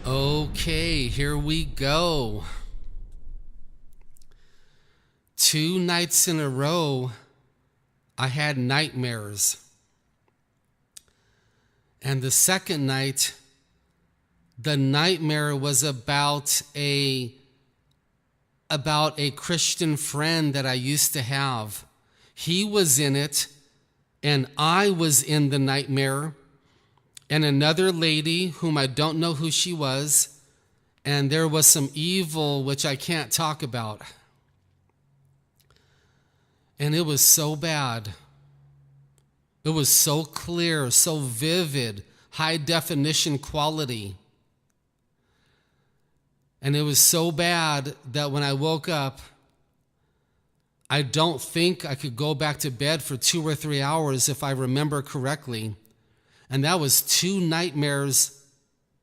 Okay, here we go. 2 nights in a row, I had nightmares. And the second night, the nightmare was about a Christian friend that I used to have. He was in it, and I was in the nightmare, and another lady whom I don't know who she was, and there was some evil which I can't talk about. And it was so bad. It was so clear, so vivid, high definition quality. And it was so bad that when I woke up, I don't think I could go back to bed for 2 or 3 hours if I remember correctly. And that was 2 nightmares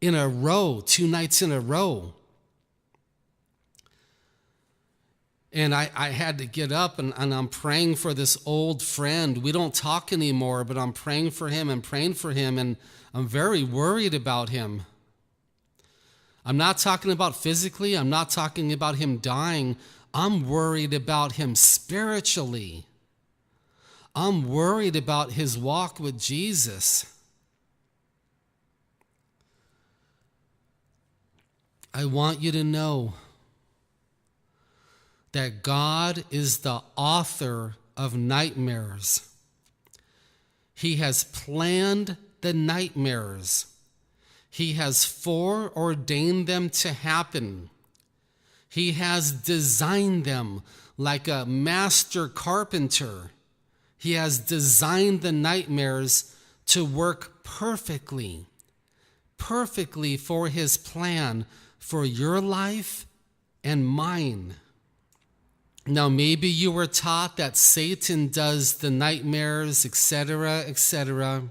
in a row, 2 nights in a row. And I had to get up, and I'm praying for this old friend. We don't talk anymore, but I'm praying for him, and I'm very worried about him. I'm not talking about physically. I'm not talking about him dying. I'm worried about him spiritually. I'm worried about his walk with Jesus. I want you to know that God is the author of nightmares. He has planned the nightmares. He has foreordained them to happen. He has designed them like a master carpenter. He has designed the nightmares to work perfectly for his plan for your life and mine. Now, maybe you were taught that Satan does the nightmares, etc., etc.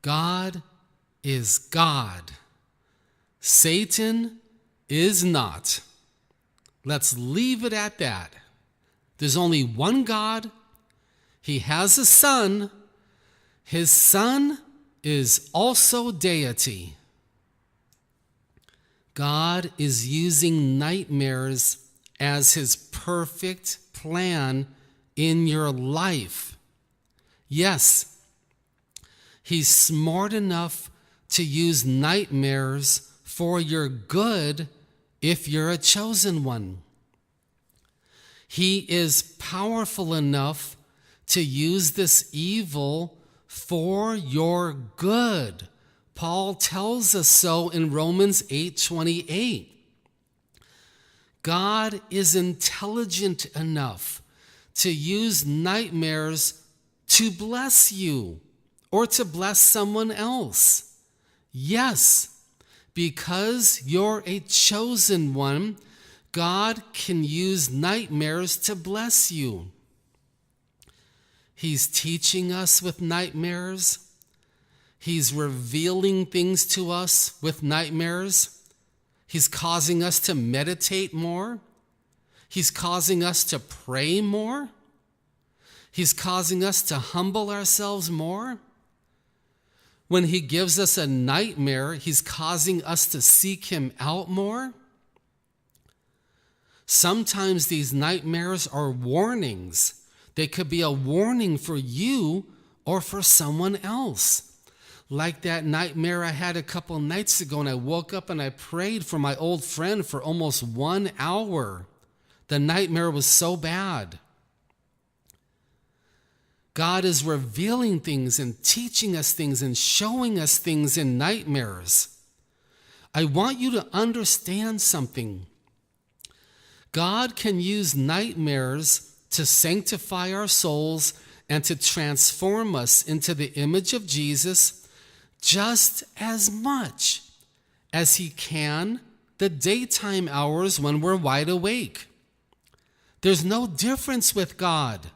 God is God. Satan is not. Let's leave it at that. There's only one God. He has a son. His son is also deity. God is using nightmares as his perfect plan in your life. Yes, he's smart enough to use nightmares for your good if you're a chosen one. He is powerful enough to use this evil for your good. Paul tells us so in Romans 8:28. God is intelligent enough to use nightmares to bless you or to bless someone else. Yes, because you're a chosen one, God can use nightmares to bless you. He's teaching us with nightmares. He's revealing things to us with nightmares. He's causing us to meditate more. He's causing us to pray more. He's causing us to humble ourselves more. When he gives us a nightmare, he's causing us to seek him out more. Sometimes these nightmares are warnings. They could be a warning for you or for someone else. Like that nightmare I had a couple nights ago, and I woke up and I prayed for my old friend for almost 1 hour. The nightmare was so bad. God is revealing things and teaching us things and showing us things in nightmares. I want you to understand something. God can use nightmares to sanctify our souls and to transform us into the image of Jesus just as much as he can the daytime hours when we're wide awake. There's no difference with God.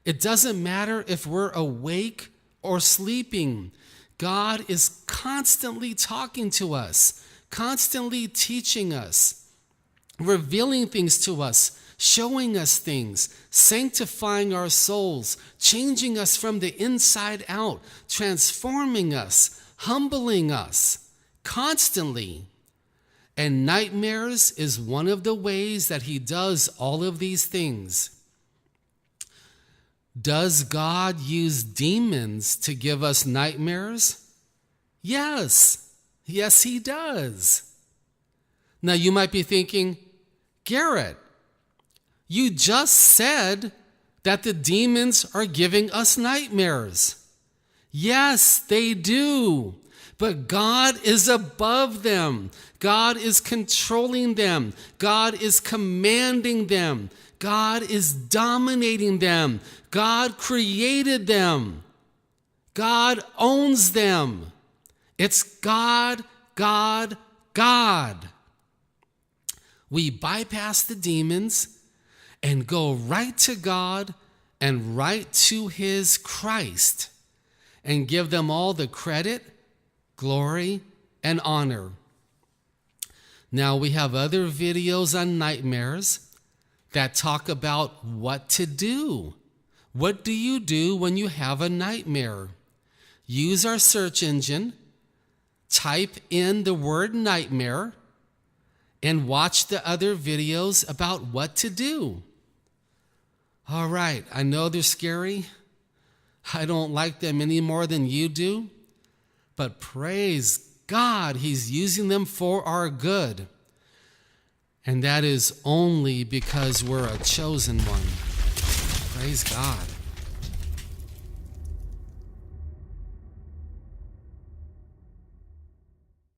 It doesn't matter if we're awake or sleeping. God is constantly talking to us, constantly teaching us, revealing things to us, showing us things, sanctifying our souls, changing us from the inside out, transforming us, humbling us constantly. And nightmares is one of the ways that he does all of these things. Does God use demons to give us nightmares? Yes. Yes, he does. Now you might be thinking, Garrett, you just said that the demons are giving us nightmares. Yes, they do. But God is above them. God is controlling them. God is commanding them. God is dominating them. God created them. God owns them. It's God, God, God. We bypass the demons and go right to God and right to his Christ and give them all the credit, glory, and honor. Now we have other videos on nightmares that talk about what to do. What do you do when you have a nightmare? Use our search engine, type in the word nightmare, and watch the other videos about what to do. All right, I know they're scary. I don't like them any more than you do, but praise God, he's using them for our good. And that is only because we're a chosen one. Praise God.